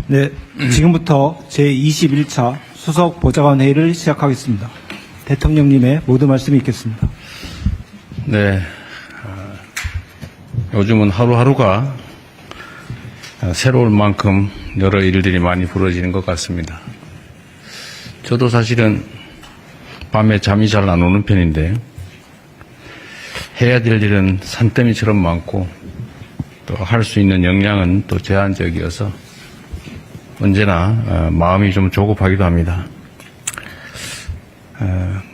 네, 지금부터 제21차 수석 보좌관 회의를 시작하겠습니다. 대통령님의 모든 말씀이 있겠습니다. 네, 요즘은 하루하루가 새로울 만큼 여러 일들이 많이 벌어지는 것 같습니다. 저도 사실은 밤에 잠이 잘 안 오는 편인데 해야 될 일은 산더미처럼 많고 또 할 수 있는 역량은 또 제한적이어서 언제나 마음이 좀 조급하기도 합니다.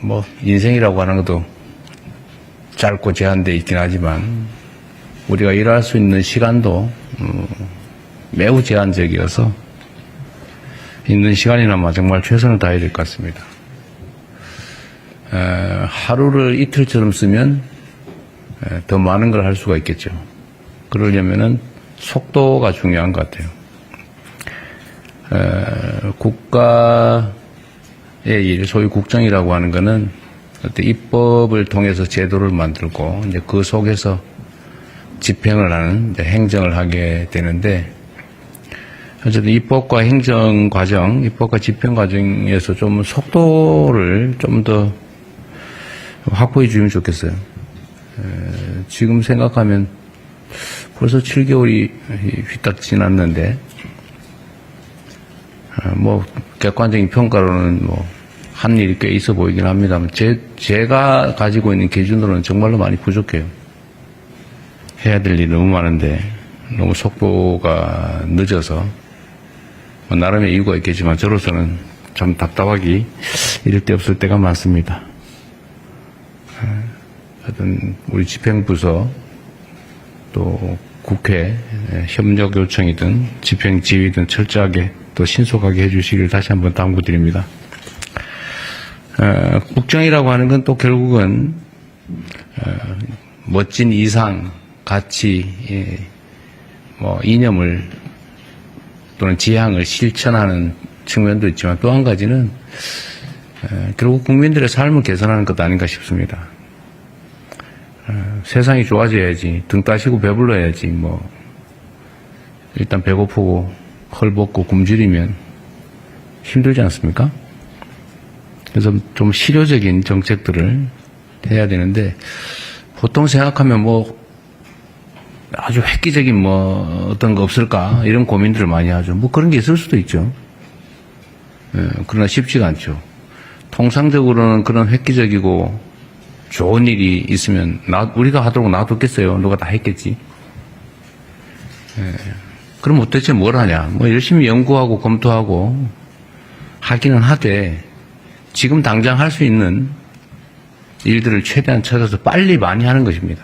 뭐 인생이라고 하는 것도 짧고 제한되어 있긴 하지만 우리가 일할 수 있는 시간도 매우 제한적이어서 있는 시간이나마 정말 최선을 다해야 될 것 같습니다. 하루를 이틀처럼 쓰면 더 많은 걸 할 수가 있겠죠. 그러려면은 속도가 중요한 것 같아요. 국가의 일, 소위 국정이라고 하는 거는 어떤 입법을 통해서 제도를 만들고 이제 그 속에서 집행을 하는 행정을 하게 되는데, 어쨌든 입법과 행정 과정, 입법과 집행 과정에서 좀 속도를 좀 더 확보해 주면 좋겠어요. 지금 생각하면 벌써 7개월이 휘딱 지났는데, 뭐 객관적인 평가로는 뭐 한 일이 꽤 있어 보이긴 합니다만 제가 가지고 있는 기준으로는 정말로 많이 부족해요. 해야 될 일이 너무 많은데 너무 속도가 늦어서 뭐 나름의 이유가 있겠지만 저로서는 참 답답하기 이럴 데 없을 때가 많습니다. 하여튼 우리 집행부서 또 국회 협력 요청이든 집행 지휘든 철저하게 또 신속하게 해주시길 다시 한번 당부드립니다. 국정이라고 하는 건 또 결국은 멋진 이상, 가치, 뭐 이념을 또는 지향을 실천하는 측면도 있지만 또 한 가지는 결국 국민들의 삶을 개선하는 것 아닌가 싶습니다. 세상이 좋아져야지, 등 따시고 배불러야지, 뭐 일단 배고프고 헐벗고 굶주리면 힘들지 않습니까? 그래서 좀 실효적인 정책들을 해야 되는데, 보통 생각하면 뭐 아주 획기적인 뭐 어떤 거 없을까 이런 고민들을 많이 하죠. 뭐 그런 게 있을 수도 있죠. 그러나 쉽지가 않죠. 통상적으로는 그런 획기적이고 좋은 일이 있으면 우리가 하도록 놔뒀겠어요. 누가 다 했겠지. 그럼 도대체 뭘 하냐? 뭐 열심히 연구하고 검토하고 하기는 하되 지금 당장 할 수 있는 일들을 최대한 찾아서 빨리 많이 하는 것입니다.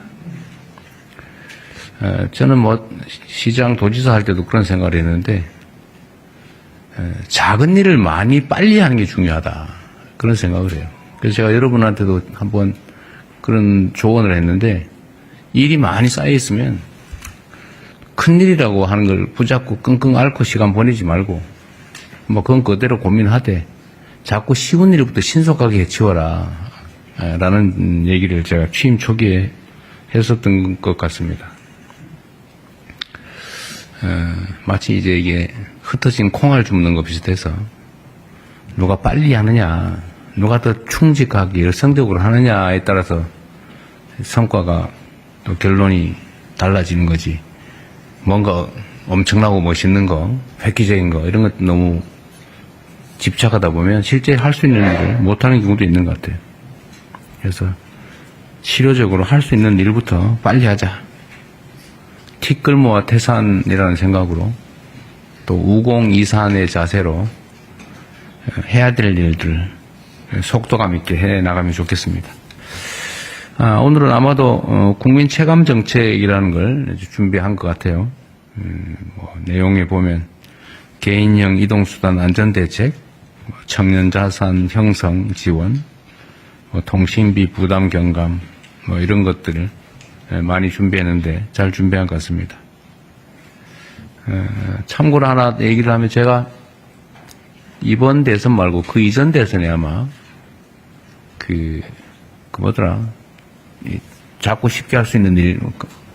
저는 뭐 시장 도지사 할 때도 그런 생각을 했는데 작은 일을 많이 빨리 하는 게 중요하다 그런 생각을 해요. 그래서 제가 여러분한테도 한번 그런 조언을 했는데, 일이 많이 쌓여 있으면 큰일이라고 하는 걸 붙잡고 끙끙 앓고 시간 보내지 말고 뭐 그건 그대로 고민하되 자꾸 쉬운 일부터 신속하게 해치워라 라는 얘기를 제가 취임 초기에 했었던 것 같습니다. 마치 이제 이게 흩어진 콩알 줍는 것 비슷해서 누가 빨리 하느냐, 누가 더 충직하게 열성적으로 하느냐에 따라서 성과가 또 결론이 달라지는 거지. 뭔가 엄청나고 멋있는 거, 획기적인 거 이런 것 너무 집착하다 보면 실제 할 수 있는 일을 못하는 경우도 있는 것 같아요. 그래서 실효적으로 할 수 있는 일부터 빨리 하자. 티끌모아 태산이라는 생각으로 또 우공이산의 자세로 해야 될 일들 속도감 있게 해 나가면 좋겠습니다. 오늘은 아마도 국민 체감 정책이라는 걸 준비한 것 같아요. 뭐 내용에 보면 개인형 이동수단 안전대책, 청년 자산 형성 지원, 통신비 부담 경감, 뭐 이런 것들을 많이 준비했는데 잘 준비한 것 같습니다. 참고로 하나 얘기를 하면 제가 이번 대선 말고 그 이전 대선에 아마 작고 쉽게 할 수 있는 일,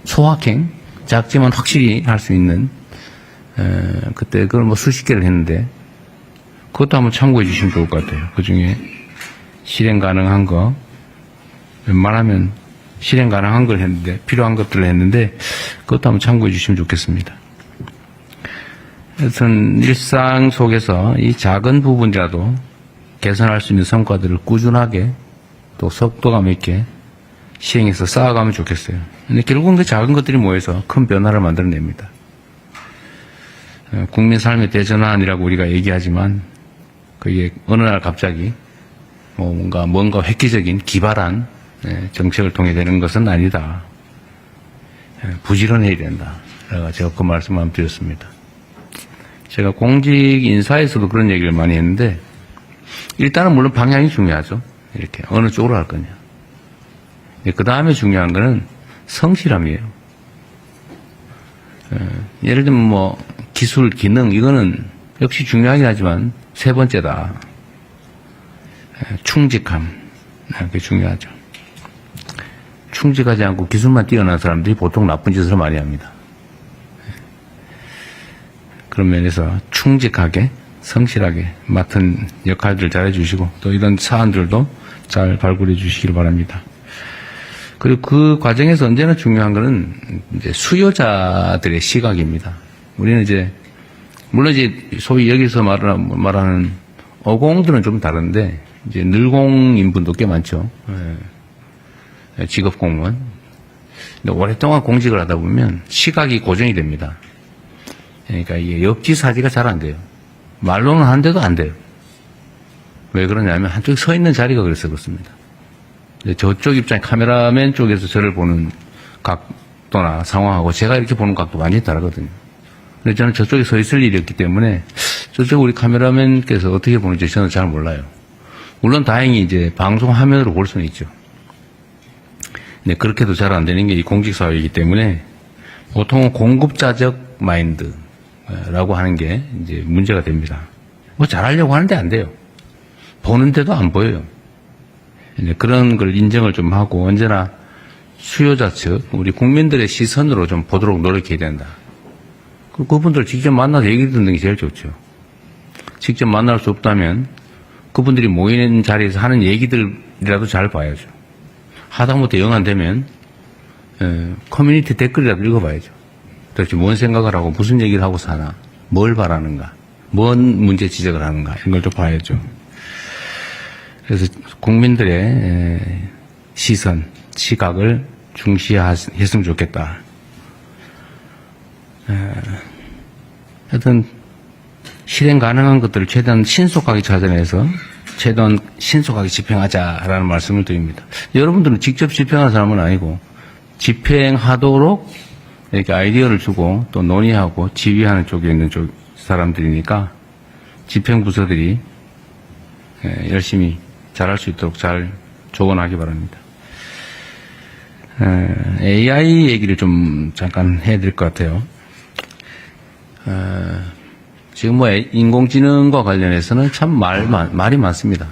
소확행, 작지만 확실히 할 수 있는 그때 그걸 뭐 수십 개를 했는데 그것도 한번 참고해 주시면 좋을 것 같아요. 그 중에 실행 가능한 거, 웬만하면 실행 가능한 걸 했는데, 필요한 것들을 했는데, 그것도 한번 참고해 주시면 좋겠습니다. 하여튼, 일상 속에서 이 작은 부분이라도 개선할 수 있는 성과들을 꾸준하게 또 속도감 있게 시행해서 쌓아가면 좋겠어요. 근데 결국은 그 작은 것들이 모여서 큰 변화를 만들어냅니다. 국민 삶의 대전환이라고 우리가 얘기하지만, 그게 어느 날 갑자기 뭔가 획기적인 기발한 정책을 통해 되는 것은 아니다. 부지런해야 된다. 제가 그 말씀을 한번 드렸습니다. 제가 공직 인사에서도 그런 얘기를 많이 했는데 일단은 물론 방향이 중요하죠. 이렇게 어느 쪽으로 할 거냐. 그 다음에 중요한 거는 성실함이에요. 예를 들면 뭐 기술, 기능 이거는 역시 중요하긴 하지만 세 번째다. 충직함. 그게 중요하죠. 충직하지 않고 기술만 뛰어난 사람들이 보통 나쁜 짓을 많이 합니다. 그런 면에서 충직하게, 성실하게 맡은 역할들을 잘 해주시고 또 이런 사안들도 잘 발굴해 주시길 바랍니다. 그리고 그 과정에서 언제나 중요한 것은 이제 수요자들의 시각입니다. 우리는 이제 물론 이제 소위 여기서 말하는 어공들은 좀 다른데 이제 늘공인 분도 꽤 많죠. 직업 공무원. 근데 오랫동안 공직을 하다 보면 시각이 고정이 됩니다. 그러니까 이게 역지사지가 잘 안 돼요. 말로는 하는데도 안 돼요. 왜 그러냐면 한쪽에 서 있는 자리가 그래서 그렇습니다. 저쪽 입장 카메라맨 쪽에서 저를 보는 각도나 상황하고 제가 이렇게 보는 각도 완전히 다르거든요. 근데 저는 저쪽에 서 있을 일이 없기 때문에 저쪽 우리 카메라맨께서 어떻게 보는지 저는 잘 몰라요. 물론 다행히 이제 방송 화면으로 볼 수는 있죠. 근데 그렇게도 잘 안 되는 게 이 공직사회이기 때문에 보통은 공급자적 마인드라고 하는 게 이제 문제가 됩니다. 뭐 잘하려고 하는데 안 돼요. 보는데도 안 보여요. 이제 그런 걸 인정을 좀 하고 언제나 수요자 측, 우리 국민들의 시선으로 좀 보도록 노력해야 된다. 그분들 직접 만나서 얘기 듣는 게 제일 좋죠. 직접 만날 수 없다면 그분들이 모이는 자리에서 하는 얘기들이라도 잘 봐야죠. 하다못해 영 안 되면 커뮤니티 댓글이라도 읽어봐야죠. 도대체 뭔 생각을 하고 무슨 얘기를 하고 사나, 뭘 바라는가, 뭔 문제 지적을 하는가 이런 걸 좀 봐야죠. 그래서 국민들의 시선, 시각을 중시했으면 좋겠다. 하여튼 실행 가능한 것들을 최대한 신속하게 찾아내서 최대한 신속하게 집행하자라는 말씀을 드립니다. 여러분들은 직접 집행하는 사람은 아니고 집행하도록 이렇게 아이디어를 주고 또 논의하고 지휘하는 쪽에 있는 사람들이니까 집행부서들이 열심히 잘할 수 있도록 잘 조언하기 바랍니다. AI 얘기를 좀 잠깐 해야 될 것 같아요. 지금 뭐 인공지능과 관련해서는 참 말이 많습니다.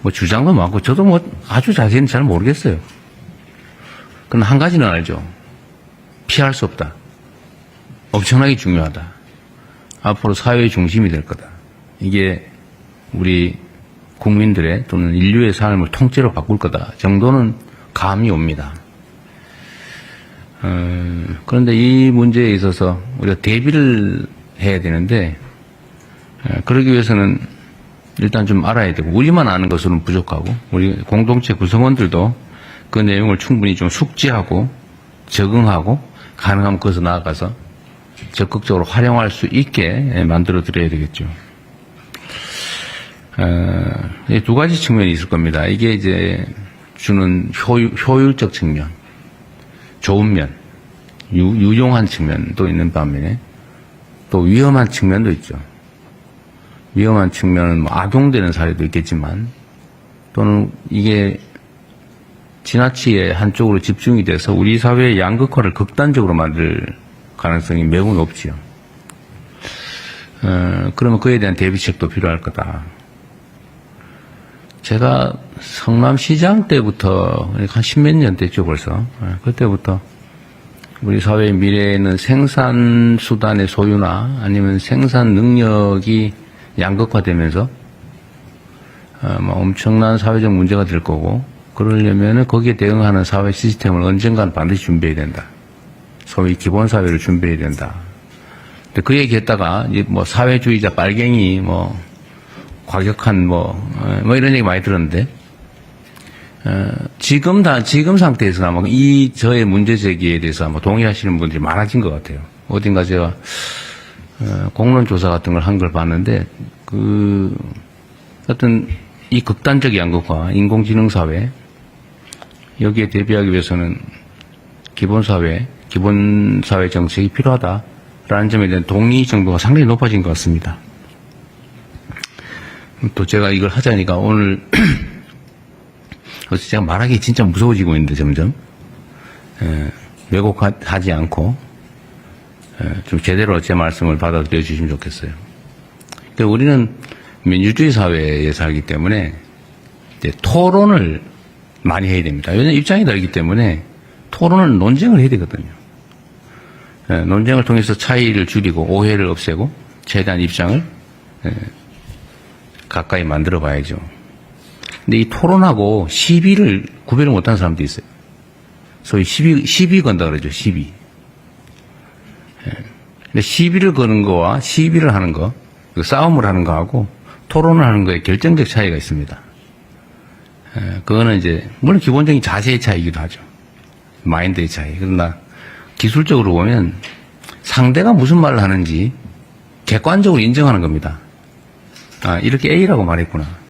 뭐 주장도 많고 저도 뭐 아주 자세히는 잘 모르겠어요. 그러나 한 가지는 알죠. 피할 수 없다. 엄청나게 중요하다. 앞으로 사회의 중심이 될 거다. 이게 우리 국민들의 또는 인류의 삶을 통째로 바꿀 거다 정도는 감이 옵니다. 그런데 이 문제에 있어서 우리가 대비를 해야 되는데 그러기 위해서는 일단 좀 알아야 되고 우리만 아는 것으로는 부족하고 우리 공동체 구성원들도 그 내용을 충분히 좀 숙지하고 적응하고 가능하면 거기서 나아가서 적극적으로 활용할 수 있게 만들어 드려야 되겠죠. 두 가지 측면이 있을 겁니다. 이게 이제 주는 효율적 측면, 좋은 면, 유용한 측면도 있는 반면에 또 위험한 측면도 있죠. 위험한 측면은 뭐 악용되는 사례도 있겠지만 또는 이게 지나치게 한쪽으로 집중이 돼서 우리 사회의 양극화를 극단적으로 만들 가능성이 매우 높지요. 그러면 그에 대한 대비책도 필요할 거다. 제가 성남시장 때부터 한 십몇 년 됐죠 벌써. 그때부터 우리 사회의 미래에는 생산 수단의 소유나 아니면 생산 능력이 양극화되면서 엄청난 사회적 문제가 될 거고, 그러려면은 거기에 대응하는 사회 시스템을 언젠가는 반드시 준비해야 된다. 소위 기본 사회를 준비해야 된다. 근데 그 얘기 했다가 이제 뭐 사회주의자 빨갱이 과격한 이런 얘기 많이 들었는데, 지금 상태에서는 아마 저의 문제 제기에 대해서 아마 동의하시는 분들이 많아진 것 같아요. 어딘가 제가, 공론조사 같은 걸 한 걸 봤는데, 어떤 이 극단적 양극화, 인공지능 사회, 여기에 대비하기 위해서는 기본 사회 정책이 필요하다라는 점에 대한 동의 정도가 상당히 높아진 것 같습니다. 또 제가 이걸 하자니까 오늘, 그래서 제가 말하기 진짜 무서워지고 있는데 점점 왜곡하지 않고 좀 제대로 제 말씀을 받아들여 주시면 좋겠어요. 그러니까 우리는 민주주의 사회에 살기 때문에 이제 토론을 많이 해야 됩니다. 왜냐하면 입장이 다르기 때문에 토론은 논쟁을 해야 되거든요. 논쟁을 통해서 차이를 줄이고 오해를 없애고 최대한 입장을 가까이 만들어 봐야죠. 근데 이 토론하고 시비를 구별을 못하는 사람도 있어요. 소위 시비 건다 그러죠, 시비. 근데 시비를 거는 거와 시비를 하는 거, 싸움을 하는 거하고 토론을 하는 거에 결정적 차이가 있습니다. 그거는 이제, 물론 기본적인 자세의 차이이기도 하죠. 마인드의 차이. 그러나 기술적으로 보면 상대가 무슨 말을 하는지 객관적으로 인정하는 겁니다. 이렇게 A라고 말했구나.